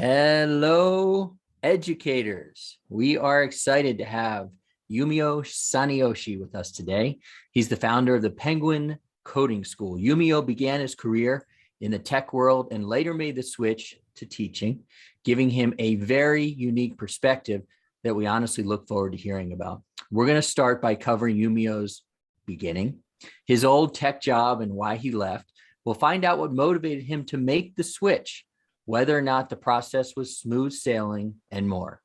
Hello, educators. We are excited to have Yumio Saneyoshi with us today. He's the founder of the Penguin Coding School. Yumio began his career in the tech world and later made the switch to teaching, giving him a very unique perspective that we honestly look forward to hearing about. We're going to start by covering Yumio's beginning, his old tech job and why he left. We'll find out what motivated him to make the switch, whether or not the process was smooth sailing, and more.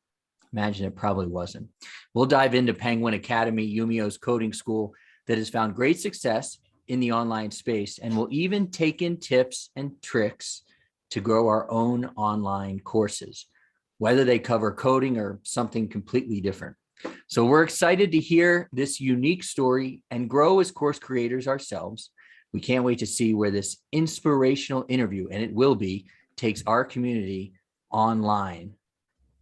Imagine it probably wasn't. We'll dive into Penguin Academy, Yumio's coding school that has found great success in the online space, and we'll even take in tips and tricks to grow our own online courses, whether they cover coding or something completely different. So we're excited to hear this unique story and grow as course creators ourselves. We can't wait to see where this inspirational interview, and it will be, takes our community online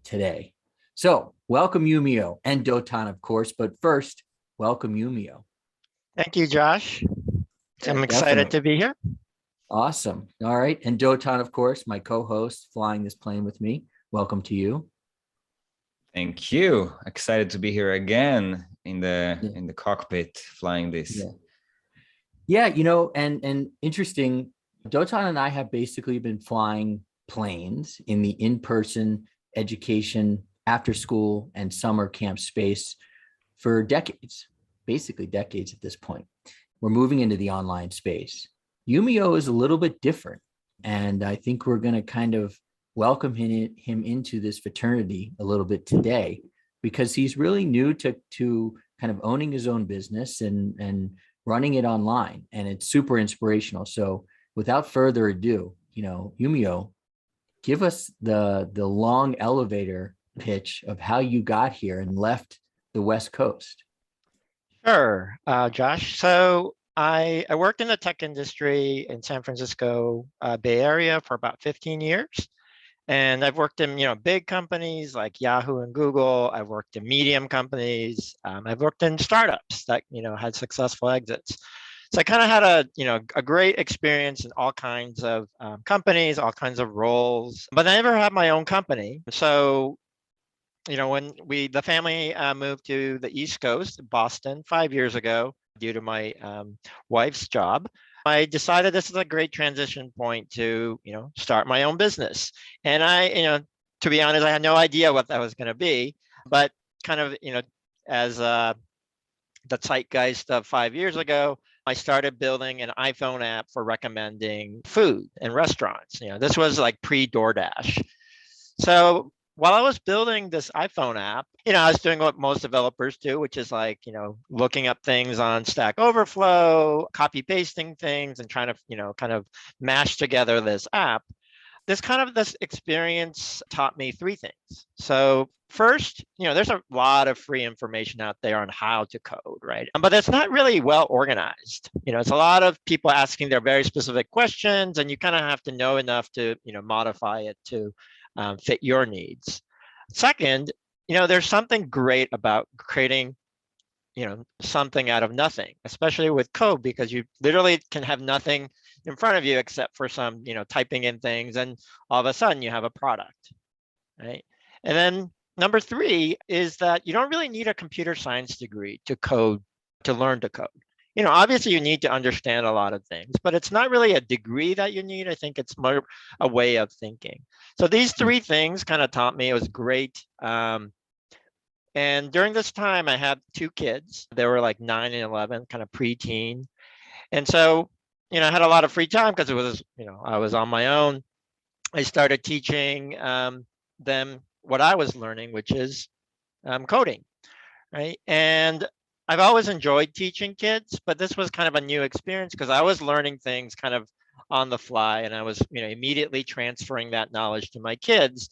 today. So welcome Yumio and Dotan, of course, but first, welcome Yumio. Thank you, Josh. I'm excited to be here. Awesome. All right. And Dotan, of course, my co-host flying this plane with me. Welcome to you. Thank you. Excited to be here again in the cockpit flying this. Yeah, you know, and interesting, Dotan and I have basically been flying planes in the in-person education, after school and summer camp space for decades, basically decades at this point. We're moving into the online space. Yumio is a little bit different, and I think we're going to kind of welcome him into this fraternity a little bit today, because he's really new to kind of owning his own business and running it online, and it's super inspirational. So without further ado, Yumio, give us the long elevator pitch of how you got here and left the West Coast. Sure, Josh. So I worked in the tech industry in San Francisco Bay Area for about 15 years. And I've worked in, big companies like Yahoo and Google. I've worked in medium companies. I've worked in startups that, had successful exits. So I kind of had a great experience in all kinds of companies, all kinds of roles, but I never had my own company. So, when the family moved to the East Coast, Boston, 5 years ago, due to my wife's job, I decided this is a great transition point to, start my own business. And I, to be honest, I had no idea what that was going to be, but kind of, as the zeitgeist of 5 years ago, I started building an iPhone app for recommending food in restaurants. This was like pre-DoorDash. So while I was building this iPhone app, I was doing what most developers do, which is like, looking up things on Stack Overflow, copy pasting things and trying to, kind of mash together this app. This experience taught me three things. So first, there's a lot of free information out there on how to code, right? But it's not really well organized. It's a lot of people asking their very specific questions, and you kind of have to know enough to, modify it to fit your needs. Second, there's something great about creating, something out of nothing, especially with code, because you literally can have nothing in front of you except for some, typing in things, and all of a sudden you have a product, right? And then number three is that you don't really need a computer science degree to code, to learn to code. Obviously you need to understand a lot of things, but it's not really a degree that you need. I think it's more a way of thinking. So these three things kind of taught me. It was great. And during this time, I had two kids. They were like 9 and 11, kind of preteen. And so, I had a lot of free time because it was, I was on my own. I started teaching them what I was learning, which is coding, right? And I've always enjoyed teaching kids, but this was kind of a new experience because I was learning things kind of on the fly, and I was, immediately transferring that knowledge to my kids.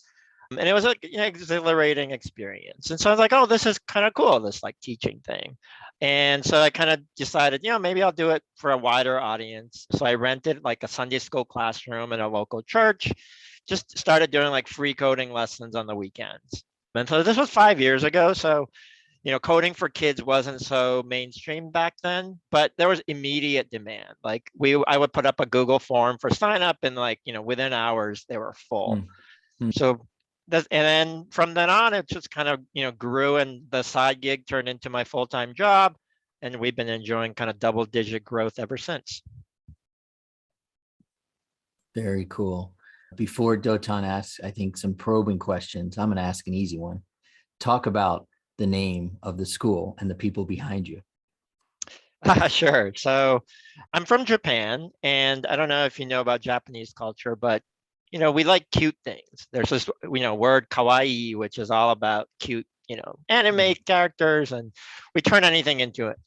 And it was an exhilarating experience. And so I was like, oh, this is kind of cool, this like teaching thing. And so I kind of decided, maybe I'll do it for a wider audience. So I rented like a Sunday school classroom in a local church, just started doing like free coding lessons on the weekends. And so this was 5 years ago. So, coding for kids wasn't so mainstream back then, but there was immediate demand. Like I would put up a Google form for sign up, and like, within hours they were full. So and then from then on, it just kind of, grew, and the side gig turned into my full-time job. And we've been enjoying kind of double-digit growth ever since. Very cool. Before Dotan asks, I think, some probing questions, I'm going to ask an easy one. Talk about the name of the school and the people behind you. Sure. So I'm from Japan, and I don't know if you know about Japanese culture, but we like cute things. There's this, word kawaii, which is all about cute, anime characters, and we turn anything into it,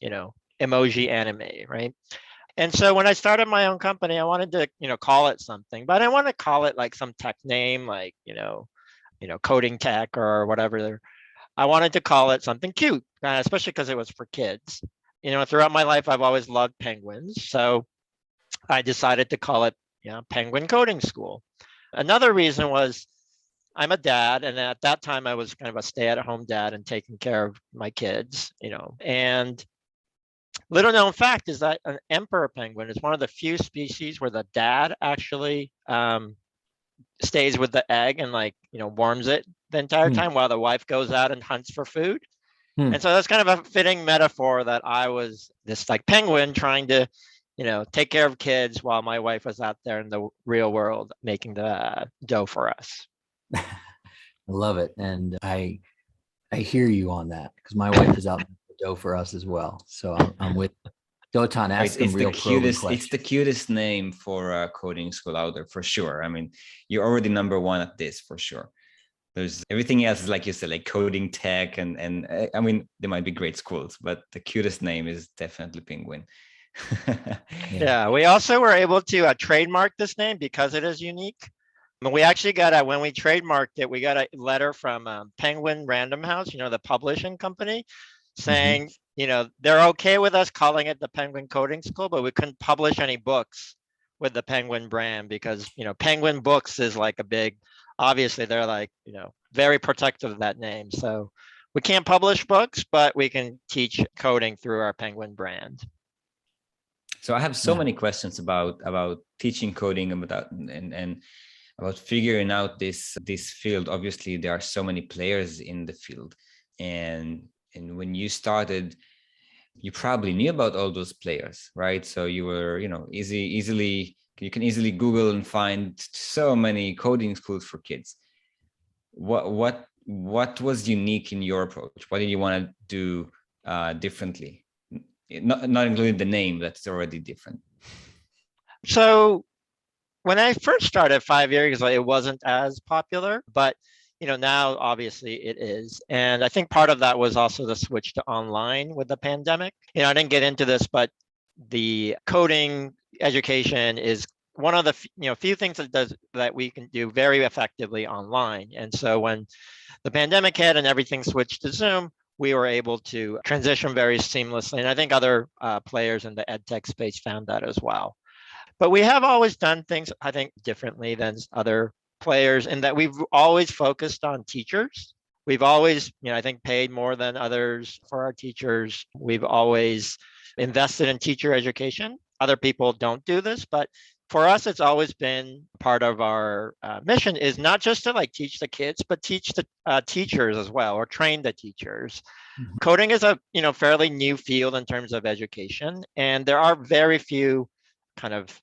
emoji anime, right? And so when I started my own company, I wanted to, call it something, but I didn't want to call it like some tech name, like, coding tech or whatever. I wanted to call it something cute, especially because it was for kids. Throughout my life, I've always loved penguins. So I decided to call it, Penguin Coding School. Another reason was I'm a dad, and at that time I was kind of a stay-at-home dad and taking care of my kids, and little known fact is that an emperor penguin is one of the few species where the dad actually stays with the egg and warms it the entire time while the wife goes out and hunts for food. And so that's kind of a fitting metaphor that I was this penguin trying to, take care of kids while my wife was out there in the real world making the dough for us. I love it. And I hear you on that, because my wife is out making the dough for us as well. So I'm with Dotan. Ask him real cutest. questions. It's the cutest name for a coding school out there, for sure. I mean, you're already number one at this, for sure. There's everything else is, like you said, like coding tech, and I mean, there might be great schools, but the cutest name is definitely Penguin. Yeah, we also were able to trademark this name because it is unique. And we actually got when we trademarked it, we got a letter from Penguin Random House, the publishing company, saying, they're okay with us calling it the Penguin Coding School, but we couldn't publish any books with the Penguin brand because, Penguin Books is like a big, obviously they're very protective of that name. So we can't publish books, but we can teach coding through our Penguin brand. So I have so many questions about teaching coding and about figuring out this field. Obviously, there are so many players in the field, and when you started, you probably knew about all those players, right? So you were, easily you can easily Google and find so many coding schools for kids. What was unique in your approach? What did you want to do differently? Not including the name, that's already different. So when I first started 5 years ago, it wasn't as popular, but now obviously it is. And I think part of that was also the switch to online with the pandemic. I didn't get into this, but the coding education is one of the few things that we can do very effectively online. And so when the pandemic hit and everything switched to Zoom, we were able to transition very seamlessly. And I think other players in the ed tech space found that as well. But we have always done things, I think, differently than other players in that we've always focused on teachers. We've always, I think, paid more than others for our teachers. We've always invested in teacher education. Other people don't do this, but for us, it's always been part of our mission is not just to teach the kids, but teach the teachers as well, or train the teachers. Mm-hmm. Coding is a fairly new field in terms of education, and there are very few kind of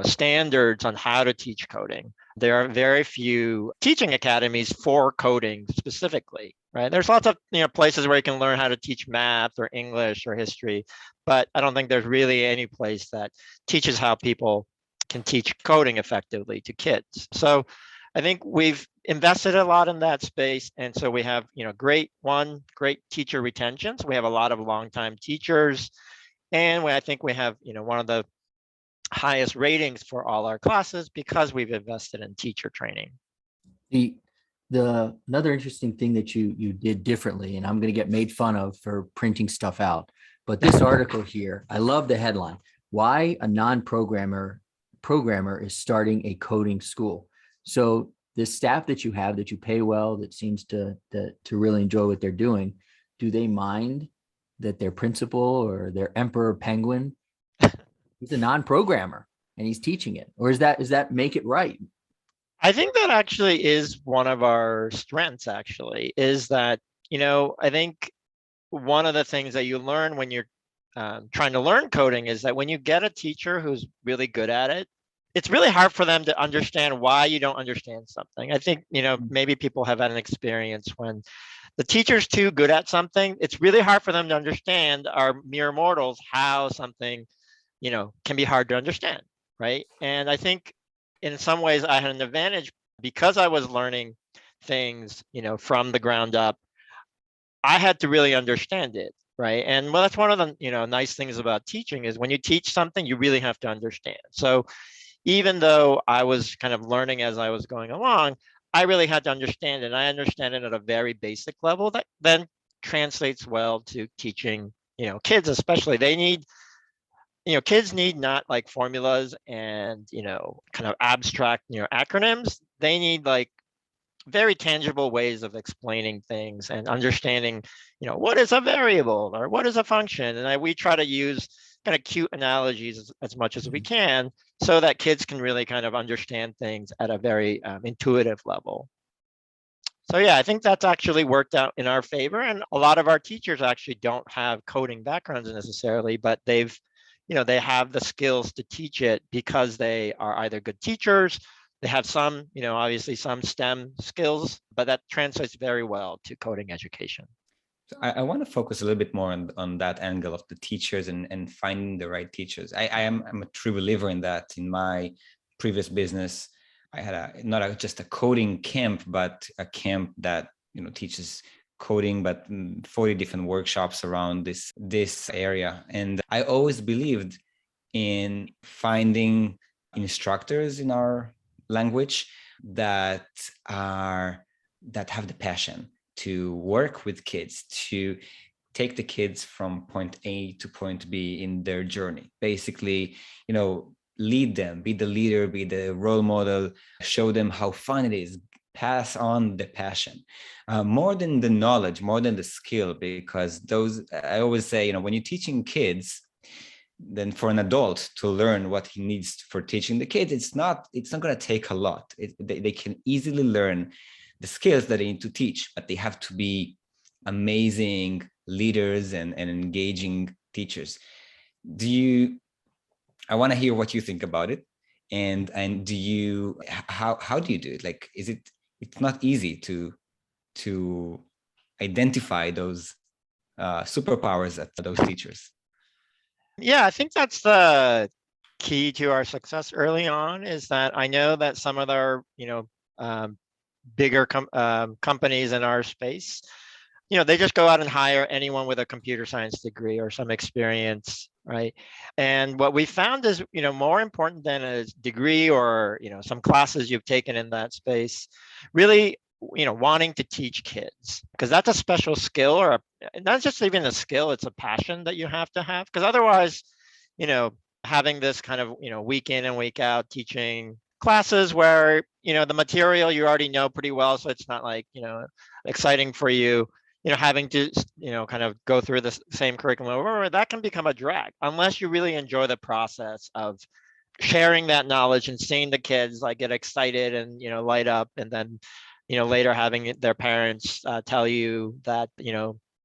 standards on how to teach coding. There are very few teaching academies for coding specifically, right? There's lots of places where you can learn how to teach math or English or history, but I don't think there's really any place that teaches how people can teach coding effectively to kids. So I think we've invested a lot in that space. And so we have, great teacher retention. So we have a lot of longtime teachers. And I think we have, one of the highest ratings for all our classes because we've invested in teacher training. The another interesting thing that you did differently, and I'm going to get made fun of for printing stuff out, but this article here, I love the headline: "Why a non-programmer is starting a coding school." So the staff that you have, that you pay well, that seems to really enjoy what they're doing, do they mind that their principal or their emperor penguin, he's a non-programmer and he's teaching it? Or is that make it right? I think that actually is one of our strengths, actually, is that, I think one of the things that you learn when you're trying to learn coding is that when you get a teacher who's really good at it, it's really hard for them to understand why you don't understand something. I think, maybe people have had an experience when the teacher's too good at something, it's really hard for them to understand, our mere mortals, how something, can be hard to understand, right? And I think in some ways I had an advantage because I was learning things, from the ground up. I had to really understand it, right? And well, that's one of the, nice things about teaching is when you teach something, you really have to understand. So even though I was kind of learning as I was going along, I really had to understand it. And I understand it at a very basic level that then translates well to teaching, kids, especially. They need, kids need not like formulas and, kind of abstract, acronyms. They need like very tangible ways of explaining things and understanding, what is a variable or what is a function. And we try to use kind of cute analogies as much as we can so that kids can really kind of understand things at a very intuitive level. So yeah, I think that's actually worked out in our favor. And a lot of our teachers actually don't have coding backgrounds necessarily, but they've, they have the skills to teach it because they are either good teachers, they have some, obviously some STEM skills, but that translates very well to coding education. So I want to focus a little bit more on that angle of the teachers and finding the right teachers. I'm a true believer in that. In my previous business, I had not just a coding camp, but a camp that teaches coding, but 40 different workshops around this area. And I always believed in finding instructors in our language that have the passion to work with kids, to take the kids from point A to point B in their journey. Basically, lead them, be the leader, be the role model, show them how fun it is, pass on the passion, more than the knowledge, more than the skill, because I always say, when you're teaching kids, then for an adult to learn what he needs for teaching the kids, it's not going to take a lot. They can easily learn the skills that they need to teach, but they have to be amazing leaders and engaging teachers. I want to hear what you think about it. And how do you do it? Like, it's not easy to identify those superpowers at those teachers. Yeah, I think that's the key to our success early on, is that I know that some of our, bigger companies in our space, they just go out and hire anyone with a computer science degree or some experience, right? And what we found is, more important than a degree or, some classes you've taken in that space, really, wanting to teach kids, because that's a special skill, or not just even a skill, it's a passion that you have to have. Because otherwise, having this kind of, week in and week out teaching classes where, the material you already know pretty well, so it's not like, exciting for you, having to, kind of go through the same curriculum over, that can become a drag unless you really enjoy the process of sharing that knowledge and seeing the kids like get excited and, light up, and then, later having their parents tell you that,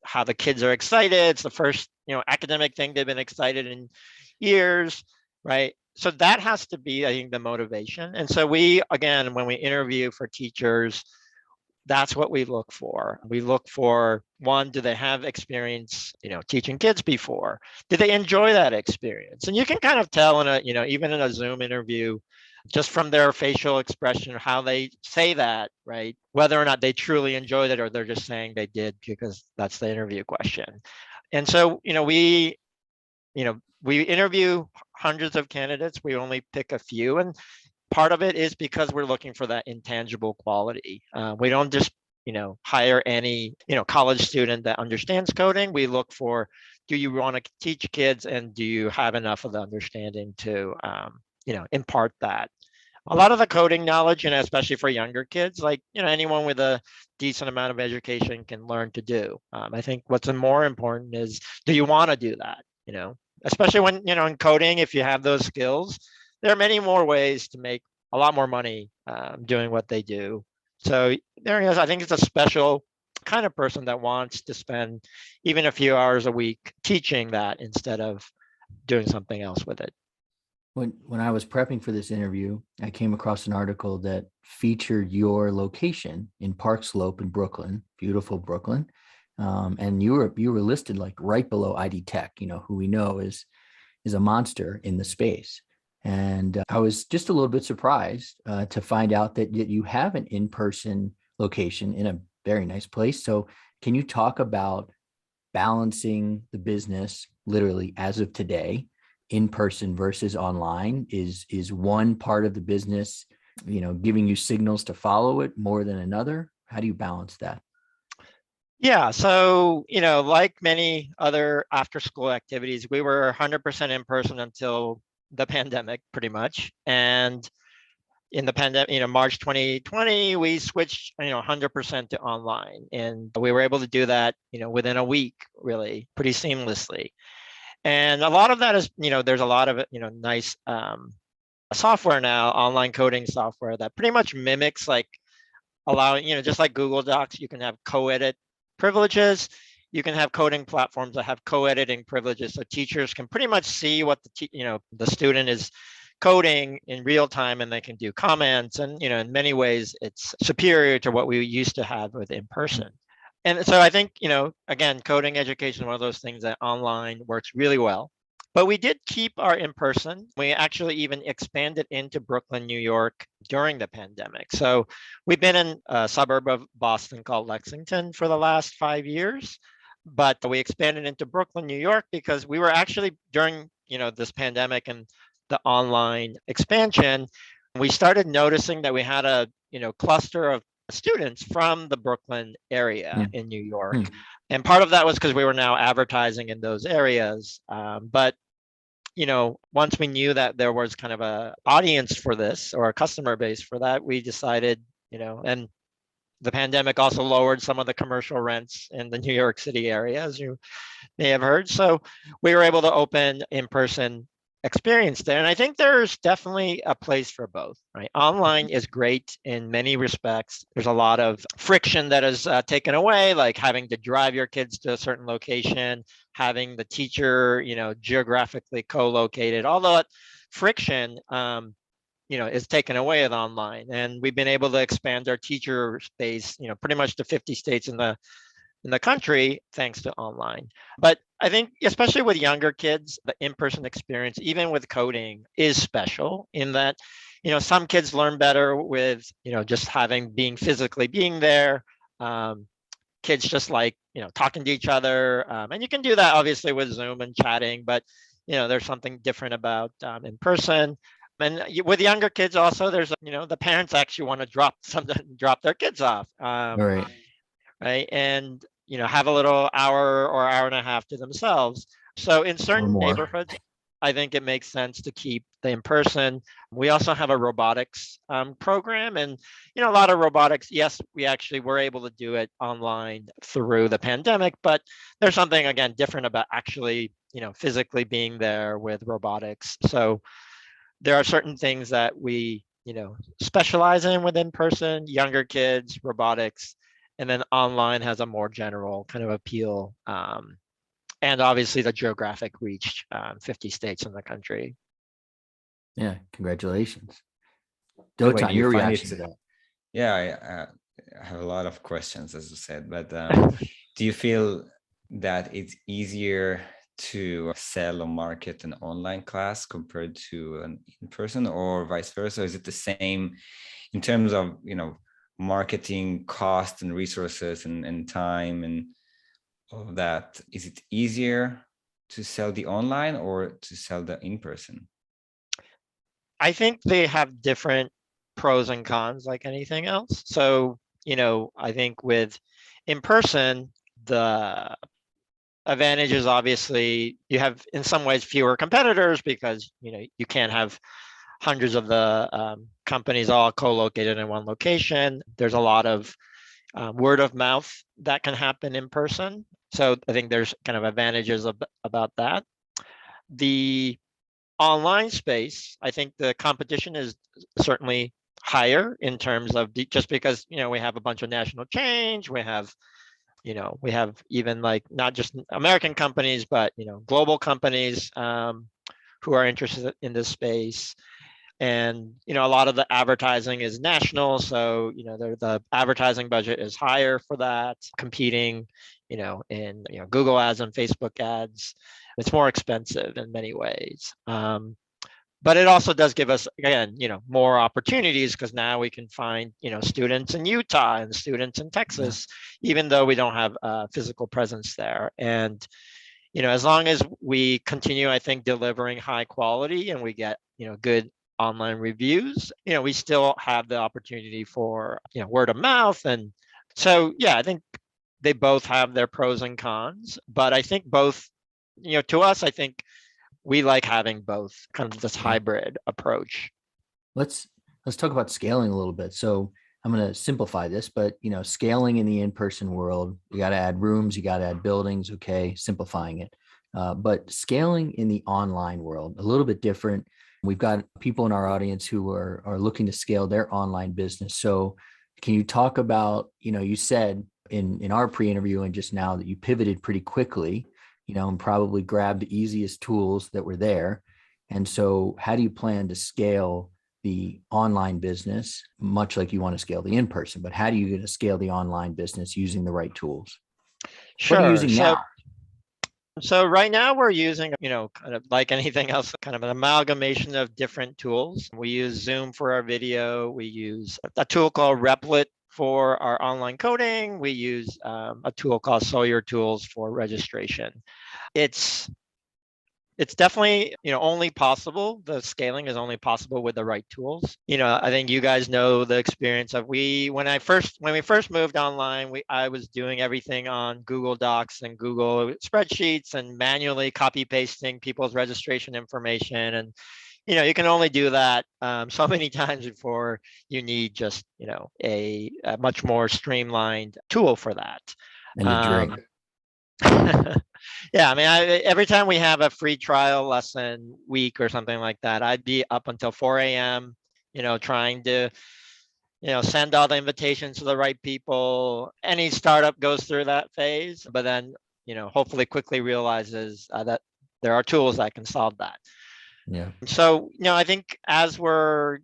how the kids are excited. It's the first, academic thing they've been excited in years, right? So that has to be, I think, the motivation. And so we, again, when we interview for teachers, that's what we look for. We look for, one, do they have experience, teaching kids before? Did they enjoy that experience? And you can kind of tell in a, even in a Zoom interview, just from their facial expression, how they say that, right? Whether or not they truly enjoyed it or they're just saying they did because that's the interview question. And so, we interview hundreds of candidates. We only pick a few. And part of it is because we're looking for that intangible quality. We don't just, hire any, college student that understands coding. We look for, do you want to teach kids, and do you have enough of the understanding to, impart that? A lot of the coding knowledge, especially for younger kids, like, anyone with a decent amount of education can learn to do. I think what's more important is, do you want to do that? Especially when, in coding, if you have those skills, there are many more ways to make a lot more money doing what they do. So there he is. I think it's a special kind of person that wants to spend even a few hours a week teaching that instead of doing something else with it. When I was prepping for this interview, I came across an article that featured your location in Park Slope in Brooklyn, beautiful Brooklyn. And you were listed like right below ID Tech, who we know is a monster in the space. And I was just a little bit surprised to find out that you have an in-person location in a very nice place. So can you talk about balancing the business literally as of today, in person versus online? Is one part of the business, giving you signals to follow it more than another? How do you balance that? Yeah, so, like many other after school activities, we were 100% in person until the pandemic, pretty much. And in the pandemic, March 2020, we switched, 100% to online. And we were able to do that, within a week, really, pretty seamlessly. And a lot of that is, there's a lot of, nice software now, online coding software that pretty much mimics like allowing, just like Google Docs, you can have co-edit privileges. You can have coding platforms that have co-editing privileges, so teachers can pretty much see what the student is coding in real time, and they can do comments. And in many ways, it's superior to what we used to have with in person. And so I think again, coding education is one of those things that online works really well. But we did keep our in person. We actually even expanded into Brooklyn, New York during the pandemic. So we've been in a suburb of Boston called Lexington for the last 5 years. But we expanded into Brooklyn, New York, because we were actually during this pandemic and the online expansion, we started noticing that we had a cluster of students from the Brooklyn area in New York. And part of that was because we were now advertising in those areas. But once we knew that there was kind of a audience for this, or a customer base for that, we decided, and the pandemic also lowered some of the commercial rents in the New York City area, as you may have heard. So we were able to open in-person experience there. And I think there's definitely a place for both, right? Online is great in many respects. There's a lot of friction that is taken away, like having to drive your kids to a certain location, having the teacher, geographically co-located. All that friction, is taken away with online. And we've been able to expand our teacher space, pretty much to 50 states in the country, thanks to online. But I think, especially with younger kids, the in-person experience, even with coding, is special in that, some kids learn better with, just being physically being there. Kids just like, talking to each other. And you can do that obviously with Zoom and chatting, but, there's something different about in person. And with younger kids also, there's, the parents actually want to drop their kids off. Right. Right. And, have a little hour or hour and a half to themselves. So in certain neighborhoods, I think it makes sense to keep the in-person. We also have a robotics program, and, a lot of robotics, yes, we actually were able to do it online through the pandemic, but there's something, again, different about actually, physically being there with robotics. So there are certain things that we, specialize in with in-person, younger kids, robotics, and then online has a more general kind of appeal. And obviously the geographic reach, 50 states in the country. Yeah, congratulations. By the way, Dotan, your reaction to that? Yeah, I have a lot of questions, as you said, but do you feel that it's easier to sell or market an online class compared to an in-person, or vice versa? Is it the same in terms of, marketing cost and resources and time and all of that? Is it easier to sell the online or to sell the in-person? I think they have different pros and cons, like anything else. So, I think with in-person, the advantage is obviously you have in some ways fewer competitors, because, you can't have hundreds of the companies all co-located in one location. There's a lot of word of mouth that can happen in person. So I think there's kind of advantages about that. The online space, I think the competition is certainly higher in terms of just because, we have a bunch of national change, we have even like not just American companies, but, global companies who are interested in this space. And, a lot of the advertising is national. So, the advertising budget is higher for that, competing, in, Google ads and Facebook ads. It's more expensive in many ways. But it also does give us, again, more opportunities, because now we can find, students in Utah and students in Texas, even though we don't have a physical presence there. And, as long as we continue, I think, delivering high quality and we get, good online reviews, we still have the opportunity for, word of mouth. And so, I think they both have their pros and cons, but I think both, to us, I think we like having both, kind of this hybrid approach. Let's talk about scaling a little bit. So I'm going to simplify this, but scaling in the in-person world, you got to add rooms, you got to add buildings. Okay, simplifying it. But scaling in the online world, a little bit different. We've got people in our audience who are looking to scale their online business. So can you talk about, you said in our pre-interview and just now that you pivoted pretty quickly, and probably grabbed the easiest tools that were there. And so how do you plan to scale the online business, much like you want to scale the in-person, but how do you going to scale the online business using the right tools? Sure. What are you using now? So right now we're using, kind of like anything else, kind of an amalgamation of different tools. We use Zoom for our video. We use a tool called Replit for our online coding. We use a tool called Sawyer Tools for registration. It's definitely, only possible. The scaling is only possible with the right tools. I think you guys know the experience of when we first moved online, I was doing everything on Google Docs and Google spreadsheets and manually copy pasting people's registration information. And, you can only do that so many times before you need just, a much more streamlined tool for that. And a drink. Yeah, I mean, every time we have a free trial lesson week or something like that, I'd be up until 4 a.m., trying to, send all the invitations to the right people. Any startup goes through that phase, but then, hopefully quickly realizes that there are tools that can solve that. Yeah. So, I think as we're,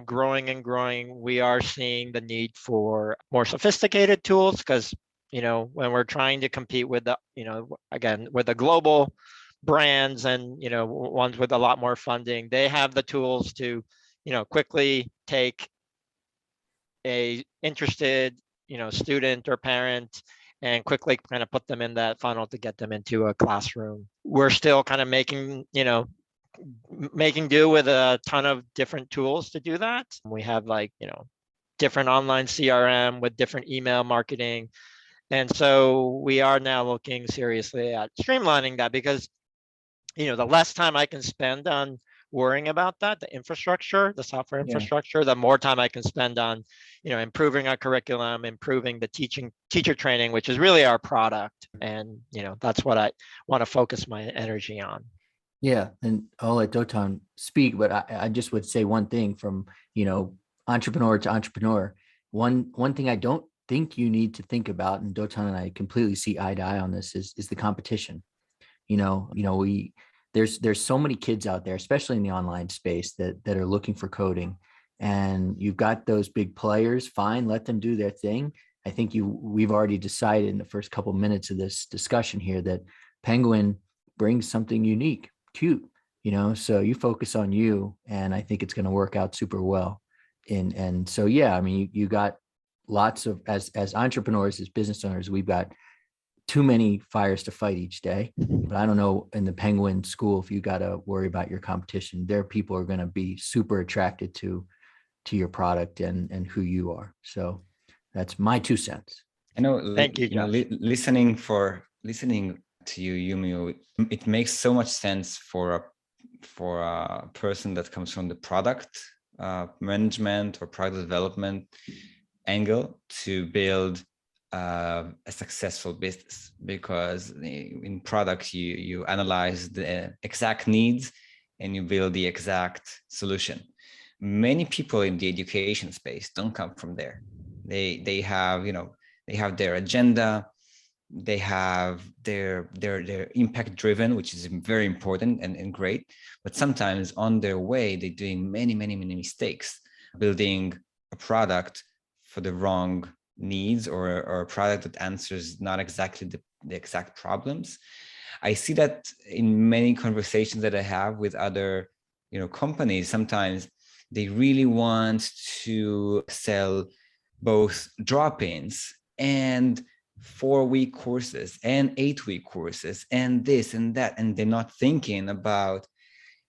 growing and growing, we are seeing the need for more sophisticated tools, because when we're trying to compete with the, again, with the global brands and, ones with a lot more funding, they have the tools to, quickly take a interested, student or parent and quickly kind of put them in that funnel to get them into a classroom. We're still kind of making do with a ton of different tools to do that. We have different online CRM with different email marketing. And so we are now looking seriously at streamlining that, because, the less time I can spend on worrying about that, the infrastructure, the software infrastructure, the more time I can spend on, improving our curriculum, improving the teacher training, which is really our product. And, that's what I want to focus my energy on. Yeah. And I'll let Dotan speak, but I just would say one thing from, entrepreneur to entrepreneur. One thing I don't think you need to think about, and Dotan and I completely see eye to eye on this, is the competition. There's so many kids out there, especially in the online space, that are looking for coding, and you've got those big players. Fine, let them do their thing. I think we've already decided in the first couple of minutes of this discussion here that Penguin brings something unique, cute, so you focus on you, and I think it's going to work out super well. And so, I mean, you got lots of, as entrepreneurs, as business owners, we've got too many fires to fight each day. But I don't know, in the Penguin school, if you got to worry about your competition, their people are going to be super attracted to your product and who you are. So that's my 2 cents. I know. Thank you, Josh. Listening to you, Yumio, it makes so much sense for a person that comes from the product management or product development angle to build a successful business, because in products you analyze the exact needs and you build the exact solution. many people in the education space don't come from there. They have, they have their agenda, they have their impact driven, which is very important and great. But sometimes on their way, they're doing many mistakes, building a product for the wrong needs, or a product that answers not exactly the exact problems. I see that in many conversations that I have with other, companies. Sometimes they really want to sell both drop-ins and 4-week courses and 8-week courses and this and that, and they're not thinking about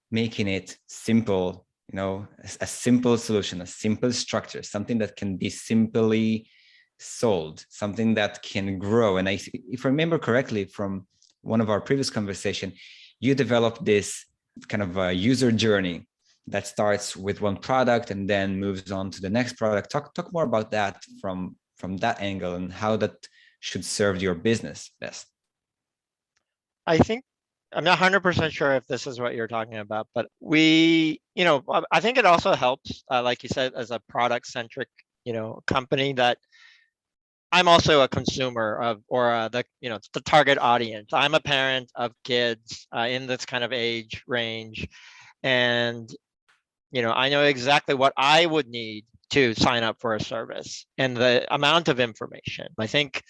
making it simple, a simple solution, a simple structure, something that can be simply sold, something that can grow. And if I remember correctly from one of our previous conversation, you developed this kind of a user journey that starts with one product and then moves on to the next product. Talk more about that from that angle and how that should serve your business best. I think I'm not 100% sure if this is what you're talking about, but I think it also helps, like you said, as a product-centric, company, that I'm also a consumer of, or the target audience. I'm a parent of kids in this kind of age range, and I know exactly what I would need to sign up for a service and the amount of information. I think,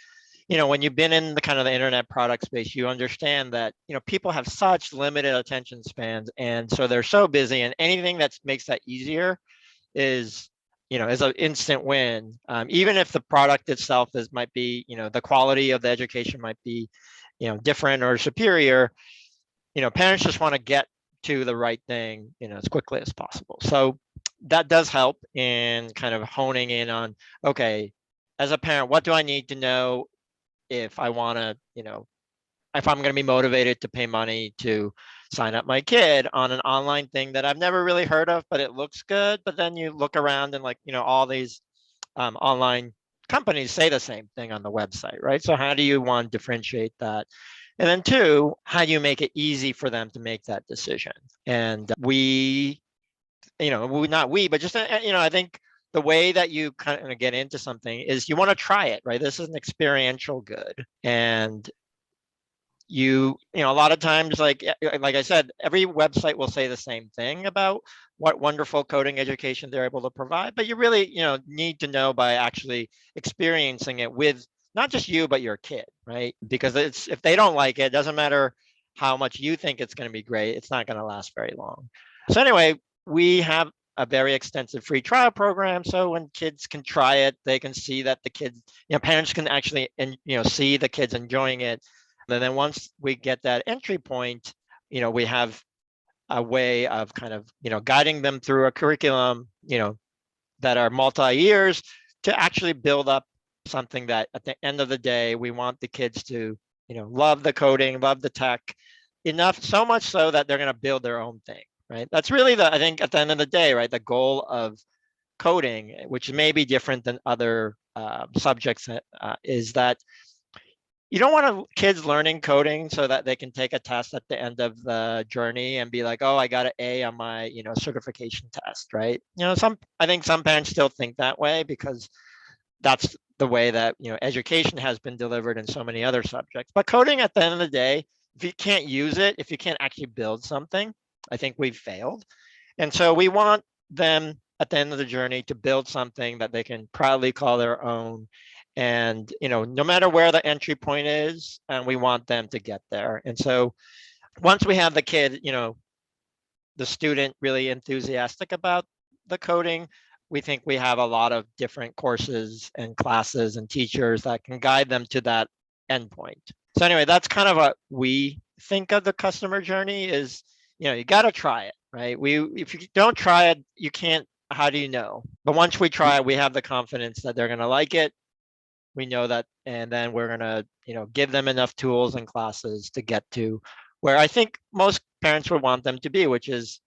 when you've been in the kind of the internet product space, you understand that, people have such limited attention spans. And so they're so busy, and anything that makes that easier is an instant win. Even if the product itself might be, the quality of the education might be, different or superior, parents just want to get to the right thing, as quickly as possible. So that does help in kind of honing in on, okay, as a parent, what do I need to know if I want to, if I'm going to be motivated to pay money to sign up my kid on an online thing that I've never really heard of, but it looks good. But then you look around and all these online companies say the same thing on the website, right? So how do you, one, differentiate that? And then two, how do you make it easy for them to make that decision? And but just, I think the way that you kind of get into something is you want to try it, right? This is an experiential good. And a lot of times, like I said, every website will say the same thing about what wonderful coding education they're able to provide, but you really, need to know by actually experiencing it with not just you, but your kid, right? Because if they don't like it, it doesn't matter how much you think it's going to be great, it's not going to last very long. So anyway, we have a very extensive free trial program. So when kids can try it, they can see that the kids, parents can actually, see the kids enjoying it. And then once we get that entry point, we have a way of kind of, guiding them through a curriculum, that are multi-years to actually build up something that at the end of the day, we want the kids to, love the coding, love the tech enough, so much so that they're going to build their own thing, right? That's really I think at the end of the day, right, the goal of coding, which may be different than other subjects, is that you don't want kids learning coding so that they can take a test at the end of the journey and be like, oh, I got an A on my, certification test, right? I think some parents still think that way because that's the way that, education has been delivered in so many other subjects. But coding, at the end of the day, if you can't use it, if you can't actually build something, I think we've failed. And so we want them at the end of the journey to build something that they can proudly call their own. And, no matter where the entry point is, and we want them to get there. And so once we have the kid, the student really enthusiastic about the coding, we think we have a lot of different courses and classes and teachers that can guide them to that endpoint. So anyway, that's kind of what we think of the customer journey is, you got to try it, right? If you don't try it, you can't, how do you know? But once we try it, we have the confidence that they're going to like it. We know that, and then we're going to, give them enough tools and classes to get to where I think most parents would want them to be, which is,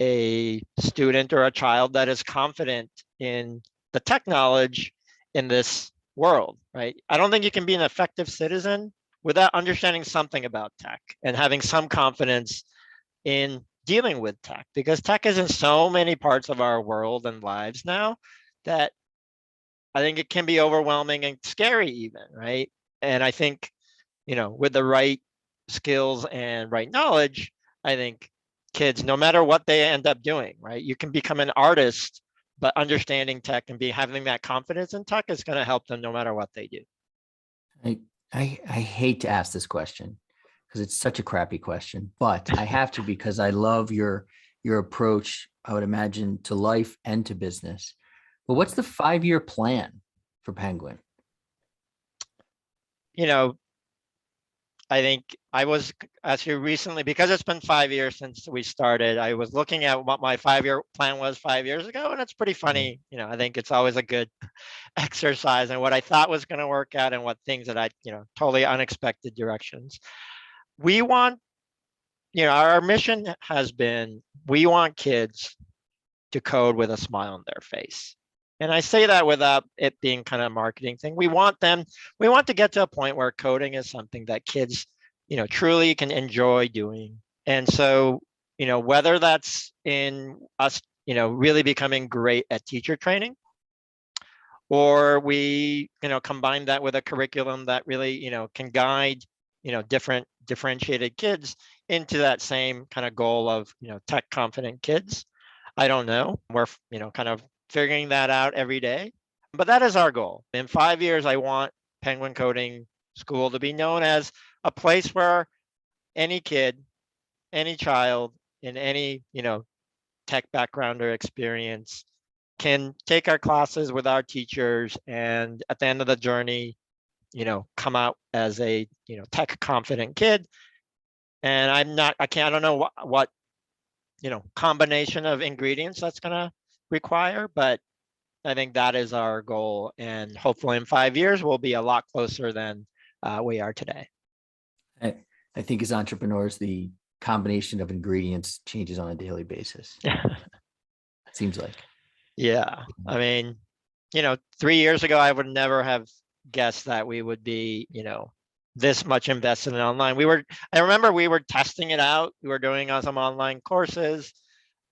a student or a child that is confident in the tech knowledge in this world, right? I don't think you can be an effective citizen without understanding something about tech and having some confidence in dealing with tech, because tech is in so many parts of our world and lives now that I think it can be overwhelming and scary even, right? And I think, with the right skills and right knowledge, I think kids, no matter what they end up doing, right? You can become an artist, but understanding tech and having that confidence in tech is going to help them no matter what they do. I hate to ask this question because it's such a crappy question, but I have to because I love your approach, I would imagine, to life and to business. But what's the 5-year plan for Penguin? I think I was actually recently, because it's been 5 years since we started, I was looking at what my 5-year plan was 5 years ago, and it's pretty funny. I think it's always a good exercise and what I thought was going to work out and what things that I, totally unexpected directions. We want, our mission has been, we want kids to code with a smile on their face. And I say that without it being kind of a marketing thing. We want to get to a point where coding is something that kids, truly can enjoy doing. And so, whether that's in us, really becoming great at teacher training, or we, combine that with a curriculum that really, can guide, different differentiated kids into that same kind of goal of, tech confident kids. I don't know. We're, kind of figuring that out every day. But that is our goal. In 5 years, I want Penguin Coding School to be known as a place where any kid, any child in any, tech background or experience can take our classes with our teachers, and at the end of the journey, come out as a, tech confident kid. And I don't know what combination of ingredients that's going to require, but I think that is our goal. And hopefully in 5 years, we'll be a lot closer than we are today. I think as entrepreneurs, the combination of ingredients changes on a daily basis. It seems like. Yeah. I mean, 3 years ago, I would never have guessed that we would be, this much invested in online. I remember we were testing it out. We were doing some online courses,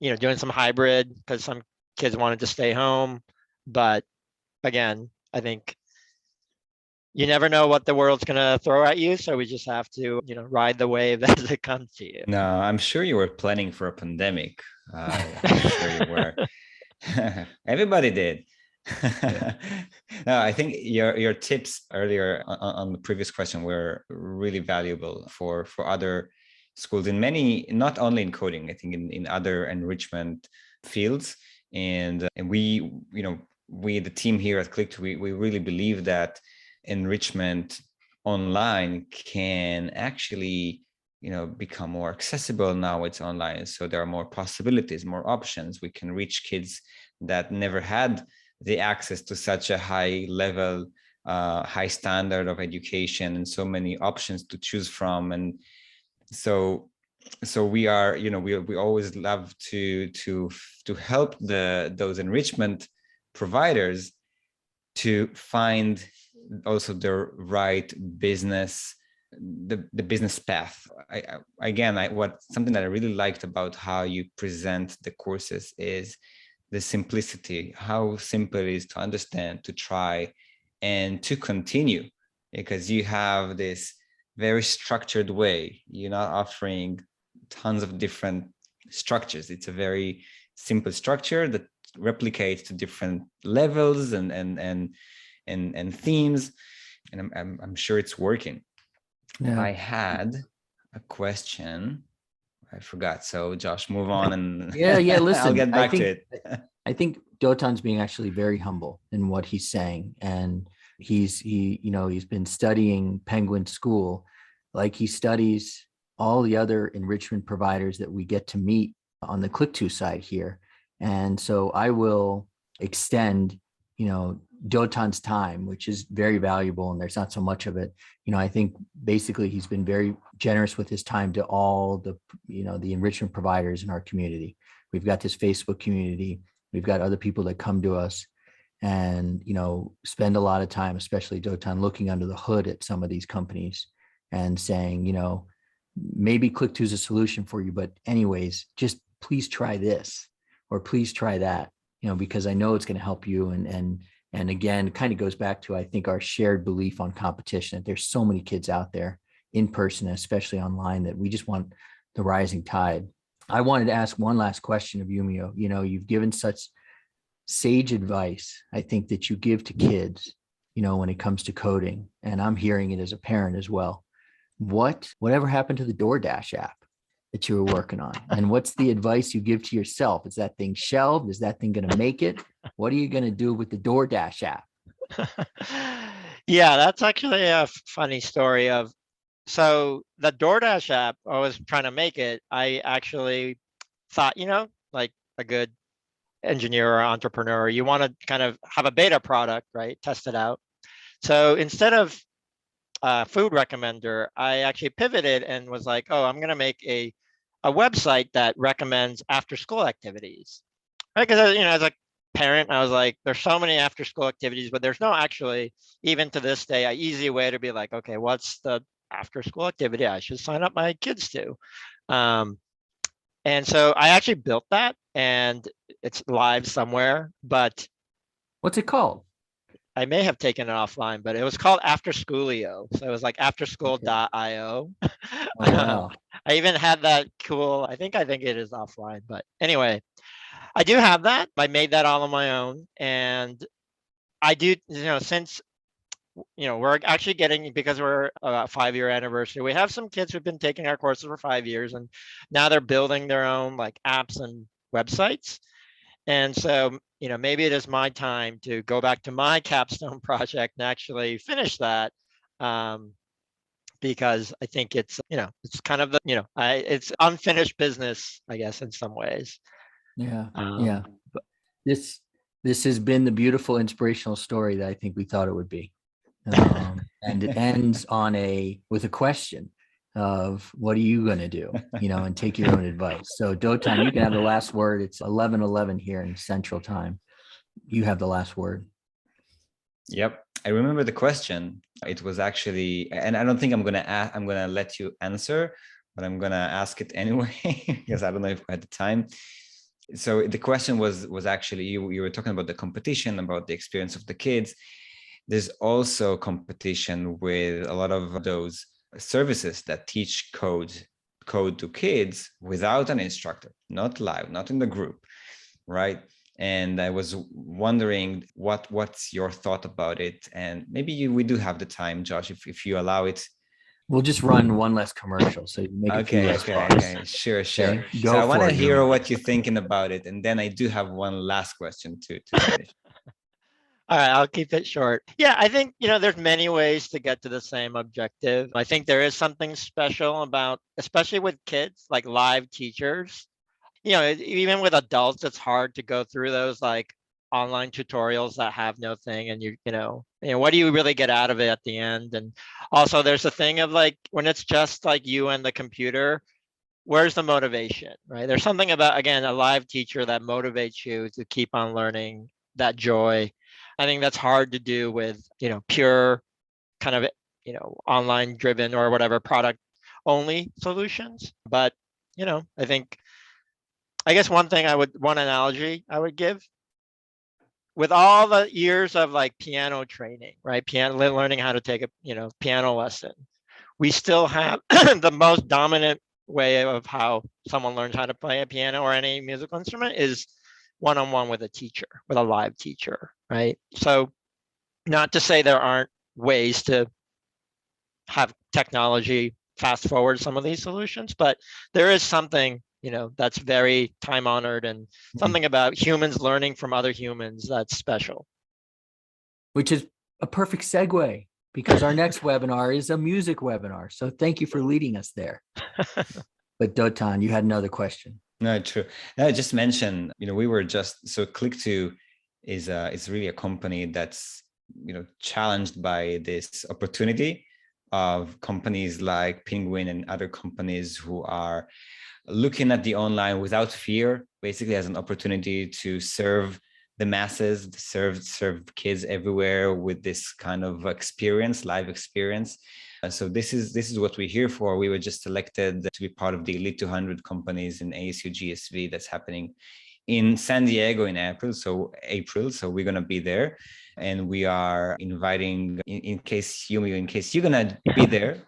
doing some hybrid because some kids wanted to stay home. But again, I think you never know what the world's going to throw at you. So we just have to, ride the wave as it comes to you. No, I'm sure you were planning for a pandemic. I'm sure you were. Everybody did. No, I think your tips earlier on the previous question were really valuable for other schools in many, not only in coding, I think in other enrichment fields. And we, the team here at Click, we really believe that enrichment online can actually, become more accessible. Now it's online, so there are more possibilities, more options. We can reach kids that never had the access to such a high level, high standard of education, and so many options to choose from. And so we are, we always love to help those enrichment providers to find also the right business, the business path. Something that I really liked about how you present the courses is the simplicity, how simple it is to understand, to try, and to continue, because you have this very structured way. You're not offering tons of different structures. It's a very simple structure that replicates to different levels and themes, and I'm sure it's working. Yeah. I had a question. I forgot. So Josh, move on and yeah. Listen, I'll get back to it. I think Dotan's being actually very humble in what he's saying. And he's been studying Penguin School like he studies all the other enrichment providers that we get to meet on the Click2 side here. And so I will extend, Dotan's time, which is very valuable, and there's not so much of it. I think basically he's been very generous with his time to all the, the enrichment providers in our community. We've got this Facebook community. We've got other people that come to us and, spend a lot of time, especially Dotan, looking under the hood at some of these companies and saying, maybe click to is a solution for you, but anyways, just please try this or please try that, because I know it's going to help you. And again, it kind of goes back to, I think, our shared belief on competition, that there's so many kids out there in person, especially online, that we just want the rising tide. I wanted to ask one last question of Yumio. You've given such sage advice, I think, that you give to kids, when it comes to coding, and I'm hearing it as a parent as well. Whatever happened to the DoorDash app that you were working on? And what's the advice you give to yourself? Is that thing shelved? Is that thing going to make it? What are you going to do with the DoorDash app? Yeah, that's actually a funny story so the DoorDash app, I was trying to make it. I actually thought, like a good engineer or entrepreneur, you want to kind of have a beta product, right? Test it out. So instead of food recommender, I actually pivoted and was like, oh, I'm going to make a website that recommends after school activities, right? Because, as a parent, I was like, there's so many after school activities, but there's no actually, even to this day, an easy way to be like, okay, what's the after school activity I should sign up my kids to? And so I actually built that, and it's live somewhere, but what's it called? I may have taken it offline, but it was called After Schoolio. So it was like afterschool.io. Oh, wow. I even had that cool, I think it is offline, but anyway, I do have that. I made that all on my own. And I do, since, we're actually getting, because we're a 5-year anniversary, we have some kids who've been taking our courses for 5 years, and now they're building their own like apps and websites. And so, maybe it is my time to go back to my capstone project and actually finish that, because I think it's, it's kind of the, it's unfinished business, I guess, in some ways. Yeah. Yeah. But this has been the beautiful inspirational story that I think we thought it would be. And it ends with a question of what are you going to do, and take your own advice. So Dotan, you can have the last word. It's 11:11 here in Central Time. You have the last word. Yep. I remember the question. It was actually, and I don't think I'm going to let you answer, but I'm going to ask it anyway, because I don't know if we had the time. So the question was actually, you were talking about the competition, about the experience of the kids. There's also competition with a lot of those services that teach code to kids without an instructor, not live, not in the group, right? And I was wondering what's your thought about it, and maybe we do have the time, Josh, if you allow it. We'll just run one less commercial, so you make a few less bucks. Okay, sure. Okay, So I want to hear what you're thinking about it, and then I do have one last question to finish. All right, I'll keep it short. Yeah, I think, there's many ways to get to the same objective. I think there is something special about, especially with kids, like live teachers. Even with adults, it's hard to go through those like online tutorials that have no thing, and what do you really get out of it at the end? And also there's a thing of like, when it's just like you and the computer, where's the motivation, right? There's something about, again, a live teacher that motivates you to keep on learning, that joy. I think that's hard to do with, pure kind of, online driven or whatever product only solutions. But, I guess one analogy I would give, with all the years of like piano training, right? Learning how to take a, piano lesson, we still have the most dominant way of how someone learns how to play a piano or any musical instrument is one-on-one with a teacher, with a live teacher, right? So not to say there aren't ways to have technology fast forward some of these solutions, but there is something, that's very time honored, and something about humans learning from other humans that's special. Which is a perfect segue, because our next webinar is a music webinar. So thank you for leading us there. But Dotan, you had another question. No, true. No, I just mentioned, we were just, so Click2 is really a company that's, challenged by this opportunity of companies like Penguin and other companies who are looking at the online without fear, basically as an opportunity to serve the masses, serve kids everywhere with this kind of experience, live experience. So this is what we're here for. We were just selected to be part of the Elite 200 companies in ASU GSV that's happening in San Diego in April. So we're going to be there. And we are inviting, in case you're going to be there,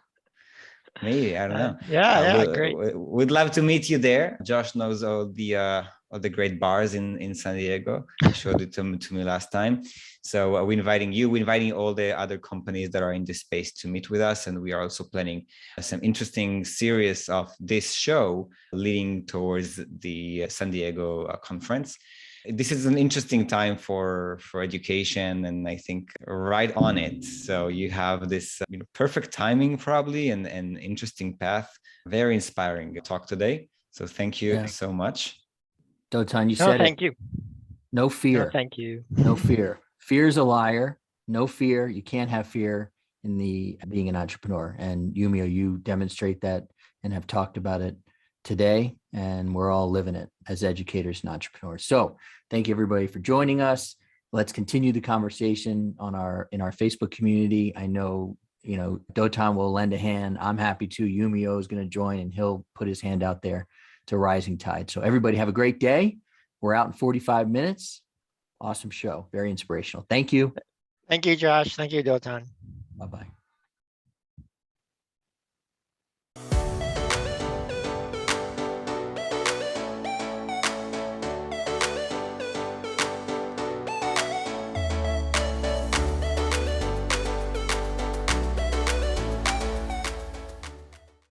maybe, I don't know. Yeah, great. We'd love to meet you there. Josh knows all the great bars in San Diego. He showed it to me last time. So we're inviting you. We're inviting all the other companies that are in this space to meet with us. And we are also planning some interesting series of this show leading towards the San Diego conference. This is an interesting time for education, and I think right on it. So you have this perfect timing probably, and an interesting path. Very inspiring talk today. So thank you so much. Dotan, you said thank you. No fear. No, thank you. No fear. Fear is a liar. No fear. You can't have fear in being an entrepreneur. And Yumio, you demonstrate that and have talked about it today, and we're all living it as educators and entrepreneurs. So thank you everybody for joining us. Let's continue the conversation in our Facebook community. I know, Dotan will lend a hand. I'm happy to. Yumio is going to join, and he'll put his hand out there to Rising Tide. So everybody have a great day. We're out in 45 minutes. Awesome show. Very inspirational. Thank you. Thank you, Josh. Thank you, Dotan. Bye-bye.